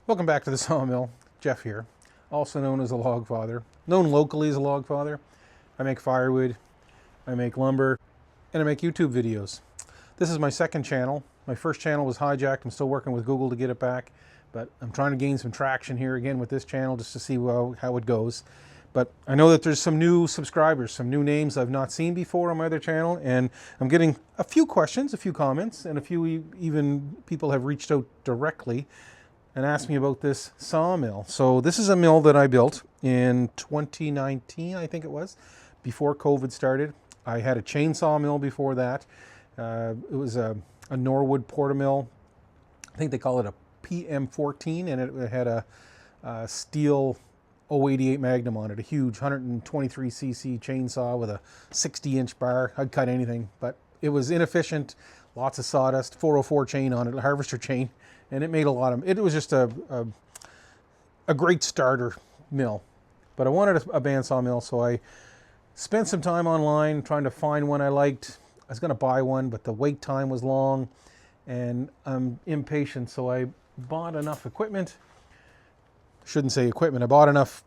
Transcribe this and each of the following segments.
Welcome back to the Sawmill. Jeff here, also known as the Log Father, known locally as the Log Father. I make firewood, I make lumber, and I make YouTube videos. This is my second channel. My first channel was hijacked. I'm still working with Google to get it back, but I'm trying to gain some traction here again with this channel just to see how it goes. But I know that there's some new subscribers, some new names I've not seen before on my other channel, and I'm getting a few questions, a few comments, and a few even people have reached out directly and asked me about this sawmill. So this is a mill that I built in 2019, I think it was, before COVID started. I had a chainsaw mill before that. It was a Norwood portamill. I think they call it a PM14, and it had a steel 088 Magnum on it, a huge 123cc chainsaw with a 60-inch bar. I'd cut anything, but it was inefficient, lots of sawdust, 404 chain on it, a harvester chain, and it made a lot of, it was just a great starter mill. But I wanted a bandsaw mill, so I spent some time online trying to find one I liked. I was going to buy one, but the wait time was long, and I'm impatient, so I bought enough equipment. Shouldn't say equipment. I bought enough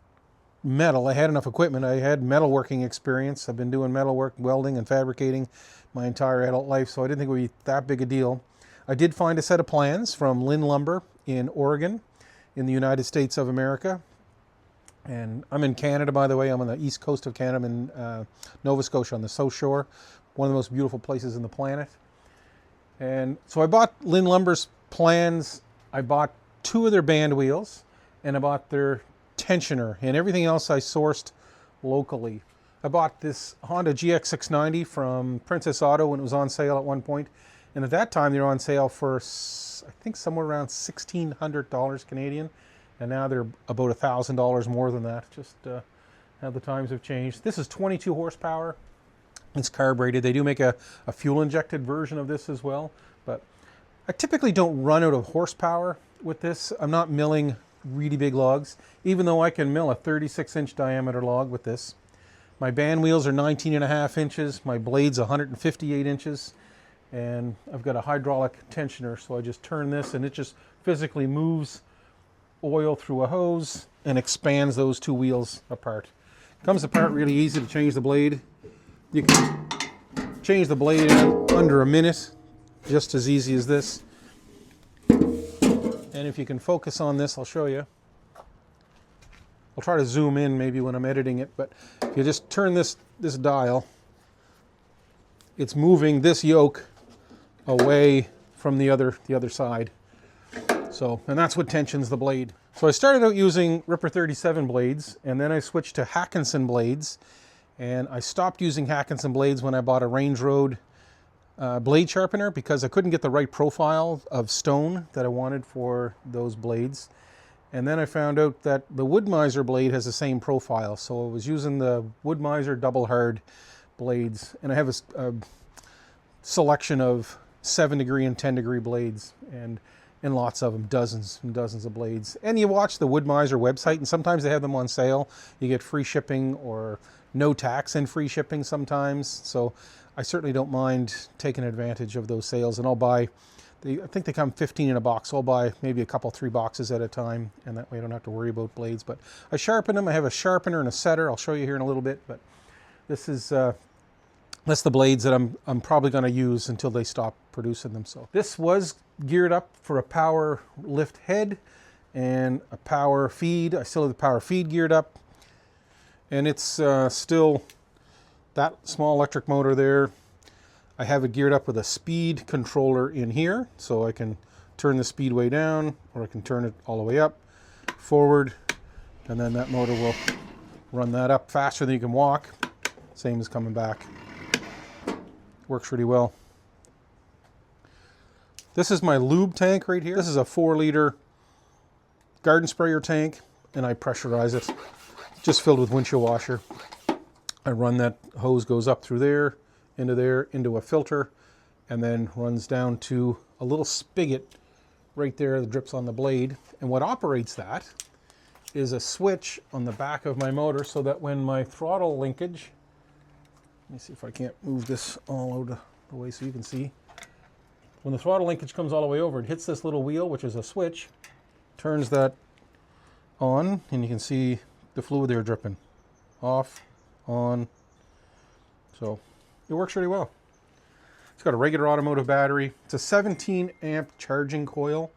metal. I had enough equipment. I had metalworking experience. I've been doing metalwork, welding, and fabricating my entire adult life, so I didn't think it would be that big a deal. I did find a set of plans from Lynn Lumber in Oregon, in the United States of America. And I'm in Canada, by the way. I'm on the east coast of Canada. I'm in Nova Scotia on the South Shore, one of the most beautiful places on the planet. And so I bought Lynn Lumber's plans. I bought 2 of their band wheels, and I bought their tensioner, and everything else I sourced locally. I bought this Honda GX690 from Princess Auto when it was on sale at one point. And at that time, they were on sale for, I think, somewhere around $1,600 Canadian. And now they're about $1,000 more than that, just how the times have changed. This is 22 horsepower. It's carbureted. They do make a fuel-injected version of this as well. But I typically don't run out of horsepower with this. I'm not milling really big logs, even though I can mill a 36-inch diameter log with this. My band wheels are 19.5 inches. My blade's 158 inches. And I've got a hydraulic tensioner, so I just turn this and it just physically moves oil through a hose and expands those 2 wheels apart. Comes apart really easy to change the blade. You can change the blade in under a minute, just as easy as this. And if you can focus on this, I'll show you. I'll try to zoom in maybe when I'm editing it, but if you just turn this dial, it's moving this yoke away from the other side. So, and that's what tensions the blade. So I started out using Ripper 37 blades, and then I switched to Hackinson blades, and I stopped using Hackinson blades when I bought a Range Road blade sharpener because I couldn't get the right profile of stone that I wanted for those blades. And then I found out that the Wood-Mizer blade has the same profile, so I was using the Wood-Mizer double hard blades, and I have a selection of 7-degree and 10-degree blades, and lots of them, dozens and dozens of blades. And you watch the Wood-Mizer website, and sometimes they have them on sale. You get free shipping or no tax and free shipping sometimes. So I certainly don't mind taking advantage of those sales, and I'll buy, I think they come 15 in a box, so I'll buy maybe a couple, 3 boxes at a time, and that way I don't have to worry about blades. But I sharpen them. I have a sharpener and a setter. I'll show you here in a little bit, but this is that's the blades that I'm probably going to use until they stop producing them. So this was geared up for a power lift head and a power feed. I still have the power feed geared up, and it's still that small electric motor there. I have it geared up with a speed controller in here, so I can turn the speed way down, or I can turn it all the way up, forward, and then that motor will run that up faster than you can walk. Same as coming back. Works really well. This is my lube tank right here. This is a 4-liter garden sprayer tank, and I pressurize it. Just filled with windshield washer. I run that hose, goes up through there, into a filter, and then runs down to a little spigot right there that drips on the blade. And what operates that is a switch on the back of my motor, so that when my throttle linkage, let me see if I can't move this all out the way so you can see. When the throttle linkage comes all the way over, it hits this little wheel, which is a switch, turns that on, and you can see the fluid there dripping. Off, on. So it works really well. It's got a regular automotive battery. It's a 17 amp charging coil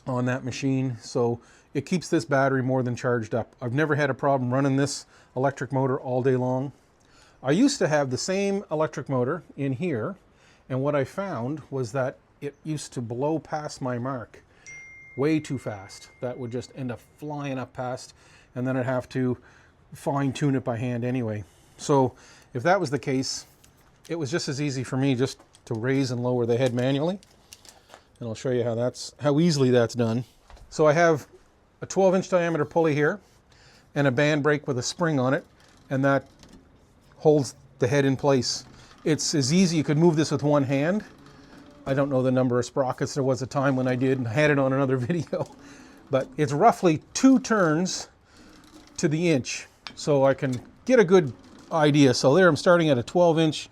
on that machine, so it keeps this battery more than charged up. I've never had a problem running this electric motor all day long. I used to have the same electric motor in here, and what I found was that it used to blow past my mark way too fast. That would just end up flying up past, and then I'd have to fine tune it by hand anyway. So if that was the case, it was just as easy for me just to raise and lower the head manually. And I'll show you how easily that's done. So I have a 12-inch diameter pulley here and a band brake with a spring on it, and that holds the head in place. It's as easy, you could move this with one hand. I don't know the number of sprockets. There was a time when I did and had it on another video, but it's roughly 2 turns to the inch, so I can get a good idea. So there I'm starting at a 12-inch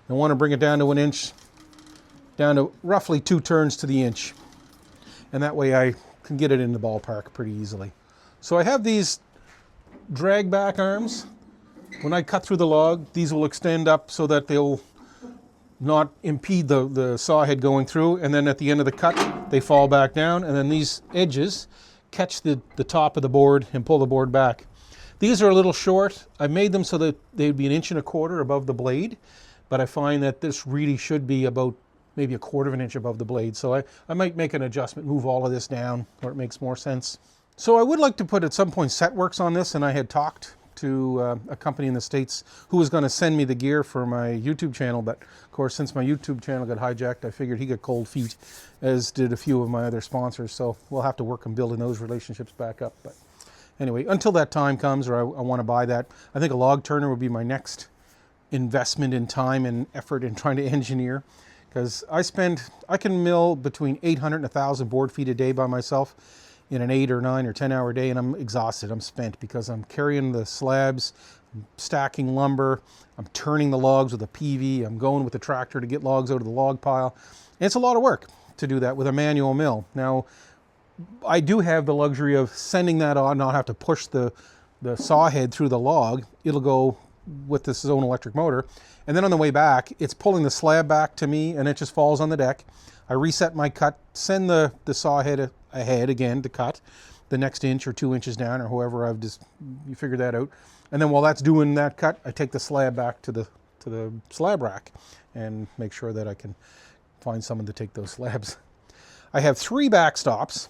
and want to bring it down to 1 inch, down to roughly 2 turns to the inch, and that way I can get it in the ballpark pretty easily. So I have these drag back arms. When I cut through the log, these will extend up so that they'll not impede the saw head going through, and then at the end of the cut they fall back down, and then these edges catch the top of the board and pull the board back. These are a little short. I made them so that they'd be 1.25 inches above the blade, but I find that this really should be about maybe 1/4 inch above the blade. So I might make an adjustment, move all of this down where it makes more sense. So I would like to put at some point set works on this, and I had talked to a company in the States who was going to send me the gear for my YouTube channel, but of course since my YouTube channel got hijacked, I figured he got cold feet, as did a few of my other sponsors, so we'll have to work on building those relationships back up. But anyway, until that time comes, or I want to buy that, I think a log turner would be my next investment in time and effort in trying to engineer, because I can mill between 800 and 1,000 board feet a day by myself in an 8 or 9 or 10 hour day, and I'm exhausted, I'm spent, because I'm carrying the slabs, I'm stacking lumber, I'm turning the logs with a PV, I'm going with the tractor to get logs out of the log pile. And it's a lot of work to do that with a manual mill. Now, I do have the luxury of sending that on, not have to push the saw head through the log. It'll go with this own electric motor, and then on the way back, it's pulling the slab back to me, and it just falls on the deck. I reset my cut, send the saw head ahead again to cut the next 1 or 2 inches down, or however you figure that out. And then while that's doing that cut, I take the slab back to the slab rack and make sure that I can find someone to take those slabs. I have 3 backstops.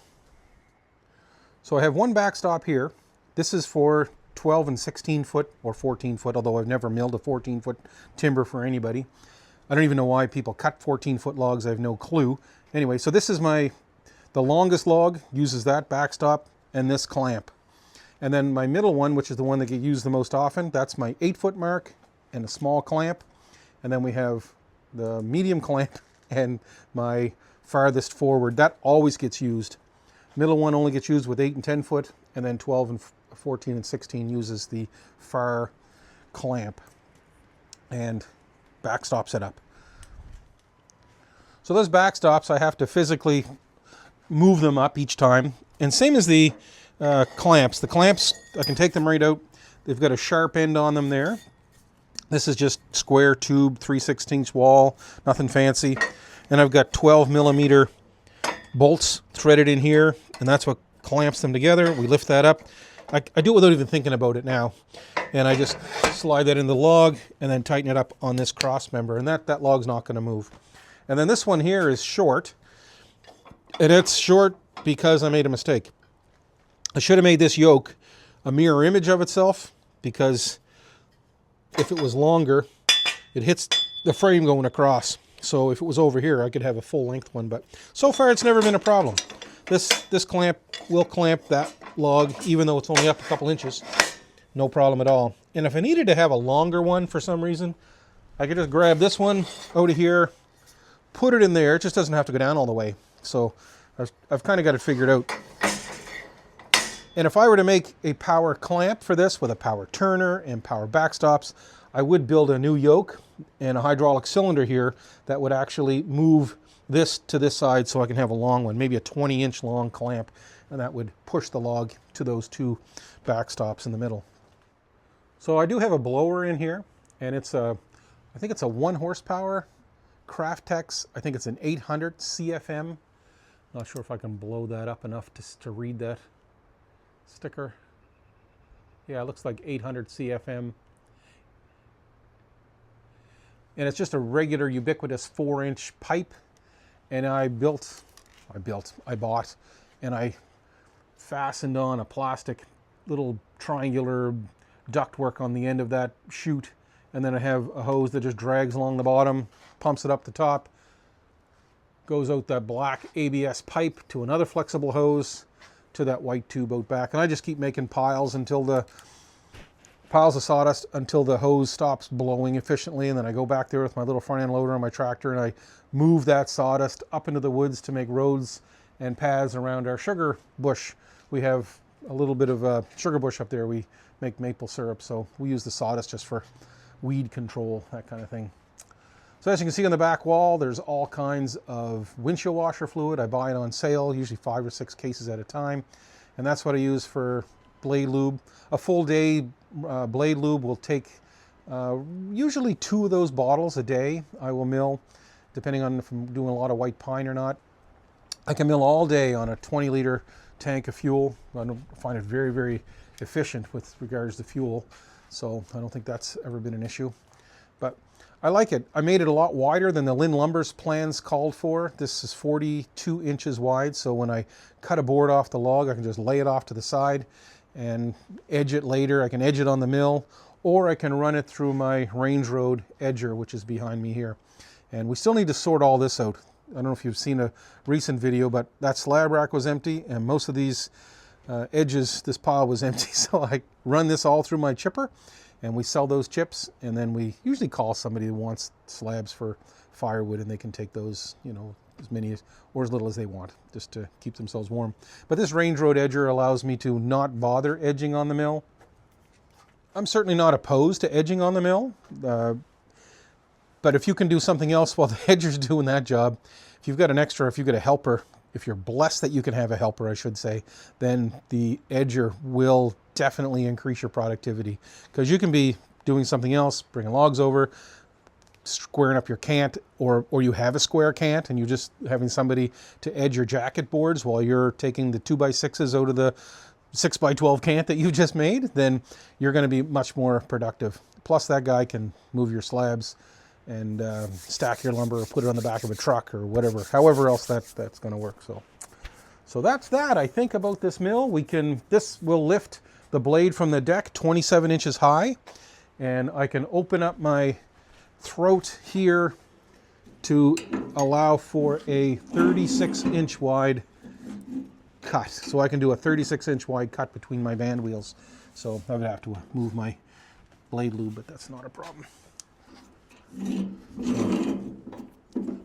So I have one backstop here. This is for 12 and 16 foot or 14 foot, although I've never milled a 14 foot timber for anybody. I don't even know why people cut 14 foot logs. I have no clue. Anyway, so this is the longest log, uses that backstop and this clamp. And then my middle one, which is the one that gets used the most often, that's my 8 foot mark and a small clamp. And then we have the medium clamp and my farthest forward. That always gets used. Middle one only gets used with 8 and 10 foot, and then 12 and 14 and 16 uses the far clamp and backstop set up. So those backstops, I have to physically move them up each time. And same as the clamps. The clamps, I can take them right out. They've got a sharp end on them there. This is just square tube, 3/16 wall, nothing fancy. And I've got 12 millimeter bolts threaded in here, and that's what clamps them together. We lift that up. I do it without even thinking about it now. And I just slide that in the log and then tighten it up on this cross member, and that log's not going to move. And then this one here is short, and it's short because I made a mistake. I should have made this yoke a mirror image of itself, because if it was longer, it hits the frame going across. So if it was over here, I could have a full length one, but so far it's never been a problem. This clamp will clamp that log, even though it's only up a couple inches. No problem at all. And if I needed to have a longer one for some reason, I could just grab this one out of here, put it in there. It just doesn't have to go down all the way. So I've kind of got it figured out. And if I were to make a power clamp for this with a power turner and power backstops, I would build a new yoke and a hydraulic cylinder here that would actually move this to this side so I can have a long one, maybe a 20-inch long clamp, and that would push the log to those two backstops in the middle. So I do have a blower in here, and it's I think it's a 1 horsepower Craftex. I think it's an 800 CFM. Not sure if I can blow that up enough to read that sticker. Yeah, it looks like 800 CFM. And it's just a regular ubiquitous 4-inch pipe. And I bought, and I fastened on a plastic little triangular ductwork on the end of that chute. And then I have a hose that just drags along the bottom, pumps it up the top, goes out that black ABS pipe to another flexible hose to that white tube out back. And I just keep making piles of sawdust until the hose stops blowing efficiently. And then I go back there with my little front end loader on my tractor and I move that sawdust up into the woods to make roads and paths around our sugar bush. We have a little bit of a sugar bush up there. We make maple syrup, so we use the sawdust just for weed control, that kind of thing. So as you can see on the back wall, there's all kinds of windshield washer fluid. I buy it on sale, usually 5 or 6 cases at a time. And that's what I use for blade lube. A full day blade lube will take usually 2 of those bottles a day. I will mill, depending on if I'm doing a lot of white pine or not. I can mill all day on a 20-liter tank of fuel. I find it very, very efficient with regards to fuel. So I don't think that's ever been an issue. But I like it. I made it a lot wider than the Lynn Lumber's plans called for. This is 42 inches wide, so when I cut a board off the log, I can just lay it off to the side and edge it later. I can edge it on the mill, or I can run it through my Range Road edger, which is behind me here. And we still need to sort all this out. I don't know if you've seen a recent video, but that slab rack was empty, and most of these edges, this pile was empty. So I run this all through my chipper, and we sell those chips, and then we usually call somebody who wants slabs for firewood, and they can take those, you know, as many or as little as they want, just to keep themselves warm. But this Range Road edger allows me to not bother edging on the mill. I'm certainly not opposed to edging on the mill, but if you can do something else while the edger's doing that job, if you've got a helper, if you're blessed that you can have a helper, I should say, then the edger will definitely increase your productivity, because you can be doing something else, bringing logs over, squaring up your cant, or you have a square cant and you're just having somebody to edge your jacket boards while you're taking the 2x6s out of the 6x12 cant that you just made, then you're going to be much more productive. Plus that guy can move your slabs and stack your lumber or put it on the back of a truck or whatever, however else that's going to work. So that's that, I think, about this mill. This will lift the blade from the deck 27 inches high, and I can open up my throat here to allow for a 36-inch wide cut. So I can do a 36-inch wide cut between my band wheels. So I would have to move my blade lube, but that's not a problem.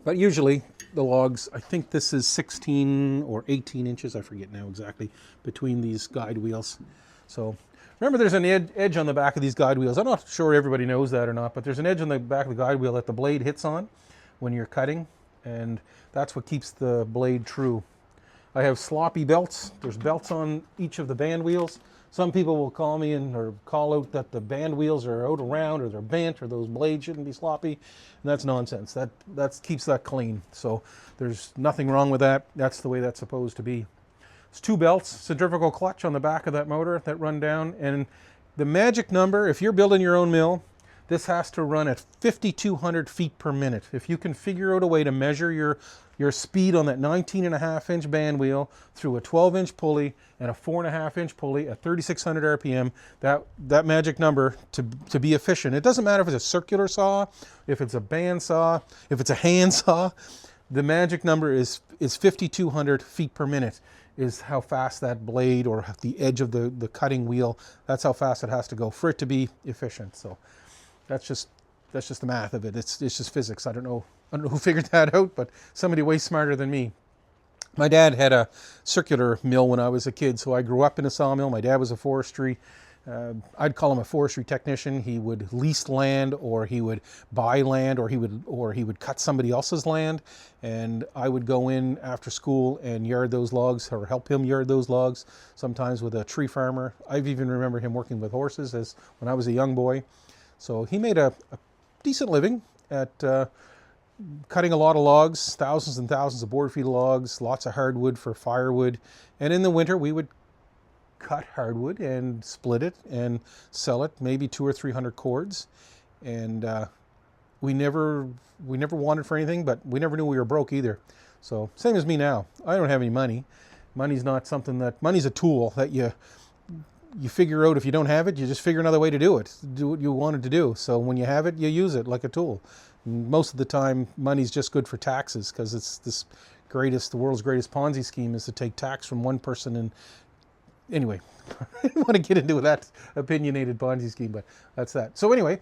But usually the logs, I think this is 16 or 18 inches, I forget now exactly, between these guide wheels. So remember, there's an edge on the back of these guide wheels. I'm not sure everybody knows that or not, but there's an edge on the back of the guide wheel that the blade hits on when you're cutting, and that's what keeps the blade true. I have sloppy belts. There's belts on each of the band wheels. Some people will call me or call out that the band wheels are out around, or they're bent, or those blades shouldn't be sloppy. And that's nonsense. That keeps that clean. So there's nothing wrong with that. That's the way that's supposed to be. It's 2 belts, centrifugal clutch on the back of that motor that run down. And the magic number, if you're building your own mill, this has to run at 5,200 feet per minute. If you can figure out a way to measure your speed on that 19.5-inch band wheel through a 12-inch pulley and a 4.5-inch pulley at 3,600 RPM, that magic number to be efficient. It doesn't matter if it's a circular saw, if it's a band saw, if it's a hand saw. The magic number is 5,200 feet per minute is how fast that blade or the edge of the cutting wheel, that's how fast it has to go for it to be efficient. So that's just the math of it. It's just physics. I don't know who figured that out, but somebody way smarter than me. My dad had a circular mill when I was a kid, so I grew up in a sawmill. My dad was a forestry I'd call him a forestry technician. He would lease land, or he would buy land, or he would cut somebody else's land, and I would go in after school and yard those logs, or help him yard those logs, sometimes with a tree farmer. I've even remember him working with horses as when I was a young boy. So he made a decent living at cutting a lot of logs, thousands and thousands of board feet of logs, lots of hardwood for firewood, and in the winter we would cut hardwood and split it and sell it, maybe 200 or 300 cords. And we never wanted for anything, but we never knew we were broke either. So same as me now. I don't have any money. Money's not something that, money's a tool that you figure out. If you don't have it, you just figure another way to do it. Do what you wanted to do. So when you have it, you use it like a tool. Most of the time, money's just good for taxes, because it's the world's greatest Ponzi scheme is to take tax from one person. And anyway, I don't want to get into that opinionated Ponzi scheme, but that's that. So anyway,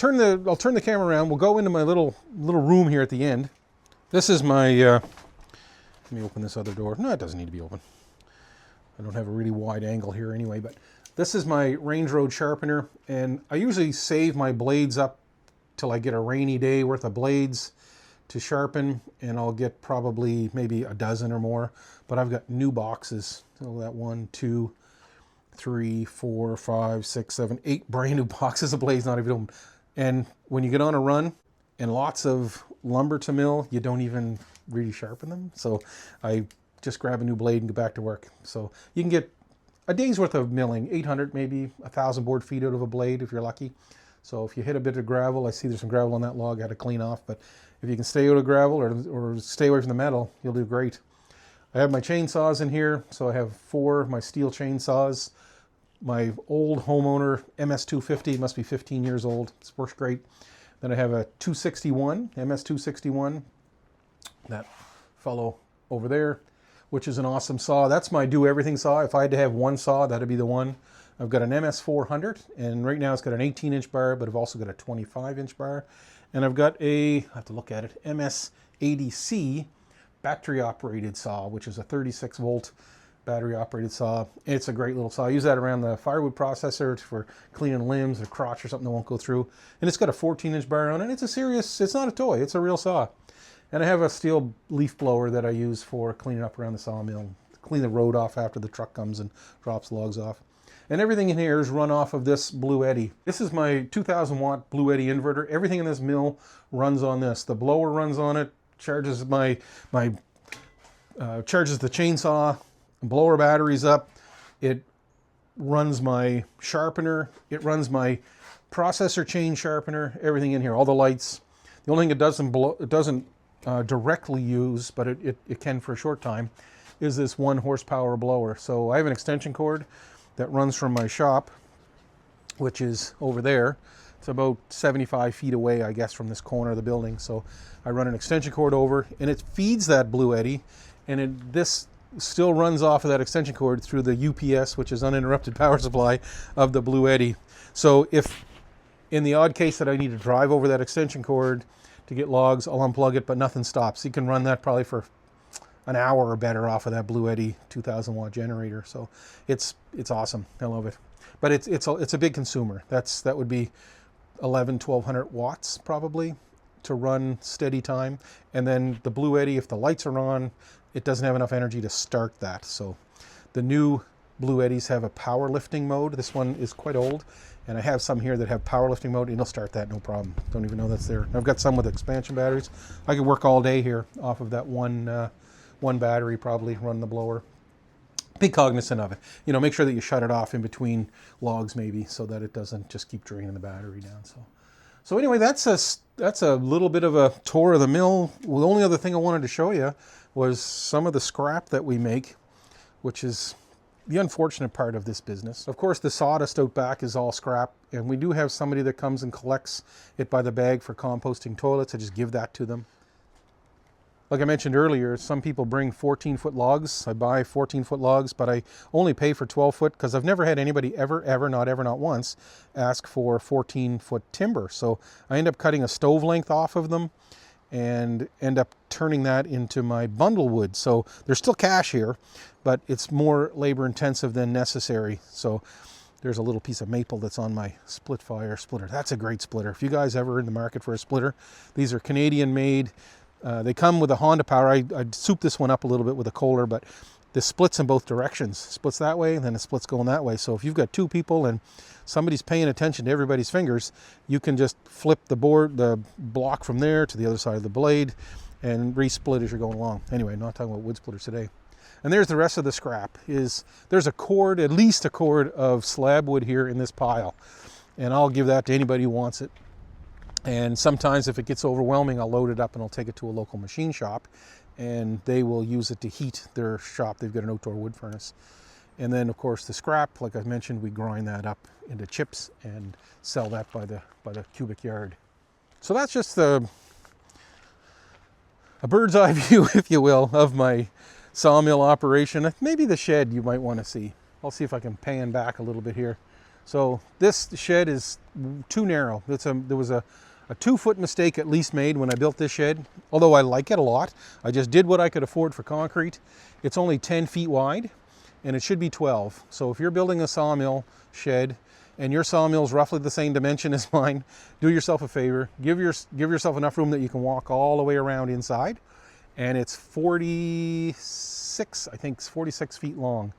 I'll turn the camera around. We'll go into my little room here at the end. This is my, let me open this other door. No, it doesn't need to be open. I don't have a really wide angle here anyway, but this is my range road sharpener, and I usually save my blades up till I get a rainy day worth of blades to sharpen, and I'll get probably maybe a dozen or more, but I've got new boxes. So that 1, 2, 3, 4, 5, 6, 7, 8 brand new boxes of blades, not even open. And when you get on a run and lots of lumber to mill, you don't even really sharpen them. So I just grab a new blade and go back to work. So you can get a day's worth of milling, 800, maybe 1,000 board feet out of a blade if you're lucky. So if you hit a bit of gravel, I see there's some gravel on that log I had to clean off, but if you can stay out of gravel or stay away from the metal, you'll do great. I have my chainsaws in here, so I have 4 of my steel chainsaws. My old homeowner MS250, must be 15 years old, it works great. Then I have a 261, MS261, that fellow over there, which is an awesome saw. That's my do-everything saw. If I had to have one saw, that'd be the one. I've got an MS400, and right now it's got an 18-inch bar, but I've also got a 25-inch bar. And I've got I have to look at it, MS80C battery-operated saw, which is a 36-volt battery-operated saw. It's a great little saw. I use that around the firewood processor for cleaning limbs or crotch or something that won't go through. And it's got a 14-inch bar on it. It's not a toy, it's a real saw. And I have a steel leaf blower that I use for cleaning up around the sawmill, clean the road off after the truck comes and drops logs off. And everything in here is run off of this Blue Eddy. This is my 2,000 watt Blue Eddy inverter. Everything in this mill runs on this. The blower runs on it, charges charges the chainsaw, blower batteries up. It runs my sharpener. It runs my processor chain sharpener. Everything in here, all the lights. The only thing it doesn't directly use, but it can for a short time, is this 1 horsepower blower. So I have an extension cord that runs from my shop, which is over there. It's about 75 feet away, I guess, from this corner of the building. So I run an extension cord over, and it feeds that Blue Eddy, and this still runs off of that extension cord through the UPS, which is uninterrupted power supply of the Blue Eddy. So if in the odd case that I need to drive over that extension cord to get logs, I'll unplug it, but nothing stops. You can run that probably for an hour or better off of that Blue Eddy 2,000 watt generator. So it's awesome. I love it. But it's a big consumer. That would be 1,100 watts probably to run steady time. And then the Blue Eddy, if the lights are on, it doesn't have enough energy to start that. So the new Blue Eddies have a powerlifting mode. This one is quite old, and I have some here that have powerlifting mode, and it'll start that no problem. Don't even know that's there. I've got some with expansion batteries. I could work all day here off of that one battery, probably run the blower. Be cognizant of it. Make sure that you shut it off in between logs maybe, so that it doesn't just keep draining the battery down. So anyway, that's a little bit of a tour of the mill. Well, the only other thing I wanted to show you was some of the scrap that we make, which is the unfortunate part of this business. Of course, the sawdust out back is all scrap, and we do have somebody that comes and collects it by the bag for composting toilets. I just give that to them. Like I mentioned earlier, some people bring 14-foot logs. I buy 14-foot logs, but I only pay for 12-foot because I've never had anybody not once, ask for 14-foot timber. So I end up cutting a stove length off of them and end up turning that into my bundle wood. So there's still cash here, but it's more labor intensive than necessary. So There's a little piece of maple that's on my split fire splitter. That's a great splitter. If you guys ever in the market for a splitter, these are Canadian made. They come with a Honda power. I souped this one up a little bit with a Kohler, but this splits in both directions. Splits that way, and then it splits going that way. So if you've got two people and somebody's paying attention to everybody's fingers, you can just flip the block from there to the other side of the blade and re-split as you're going along. Anyway, not talking about wood splitters today. And there's the rest of the scrap. There's a cord, at least a cord of slab wood here in this pile. And I'll give that to anybody who wants it. And sometimes if it gets overwhelming, I'll load it up and I'll take it to a local machine shop and they will use it to heat their shop. They've got an outdoor wood furnace. And then of course the scrap, like I mentioned, we grind that up into chips and sell that by the cubic yard. So that's just a bird's eye view, if you will, of my sawmill operation. Maybe the shed you might want to see. I'll see if I can pan back a little bit here. So this shed is too narrow. There was a 2-foot mistake at least made when I built this shed. Although I like it a lot, I just did what I could afford for concrete. It's only 10 feet wide and it should be 12. So if you're building a sawmill shed and your sawmill is roughly the same dimension as mine, do yourself a favor, give yourself enough room that you can walk all the way around inside. And it's 46, I think it's 46 feet long.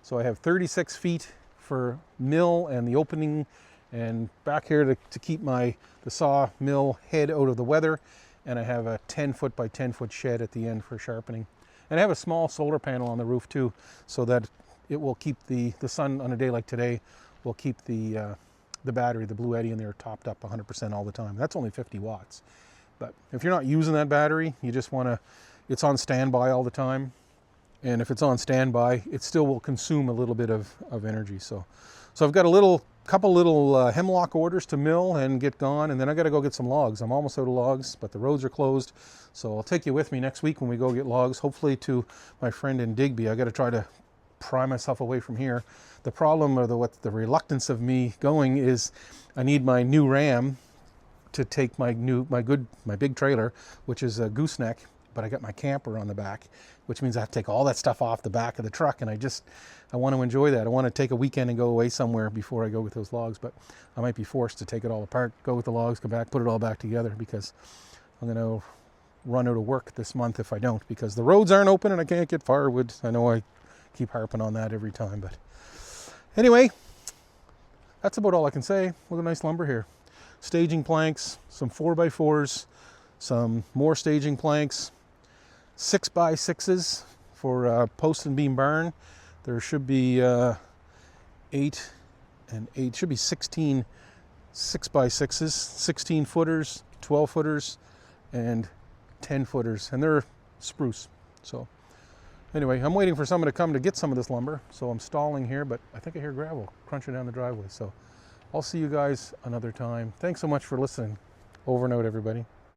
So I have 36 feet for mill and the opening, and back here to keep the sawmill head out of the weather. And I have a 10-foot by 10-foot shed at the end for sharpening. And I have a small solar panel on the roof too, so that it will keep the sun on a day like today, will keep the battery, the Blue Eddy in there, topped up 100% all the time. That's only 50 watts. But if you're not using that battery, you just want to, it's on standby all the time. And if it's on standby, it still will consume a little bit of energy. So I've got a couple little hemlock orders to mill and get gone, and then I got to go get some logs. I'm almost out of logs, but the roads are closed. So I'll take you with me next week when we go get logs, hopefully to my friend in Digby. I got to try to pry myself away from here. The problem, or the reluctance of me going, is I need my new Ram to take my big trailer, which is a gooseneck, but I got my camper on the back, which means I have to take all that stuff off the back of the truck, and I want to enjoy that. I want to take a weekend and go away somewhere before I go with those logs, but I might be forced to take it all apart, go with the logs, come back, put it all back together, because I'm going to run out of work this month if I don't, because the roads aren't open and I can't get firewood. I know I keep harping on that every time, but anyway, that's about all I can say. Look at nice lumber here. Staging planks, some 4x4s, some more staging planks, 6x6s for post and beam barn. There should be 8 and 8, should be 16 6x6s, 16 footers, 12 footers, and 10 footers, and they're spruce. So anyway, I'm waiting for someone to come to get some of this lumber, so I'm stalling here, but I think I hear gravel crunching down the driveway. So I'll see you guys another time. Thanks so much for listening. Over and out, everybody.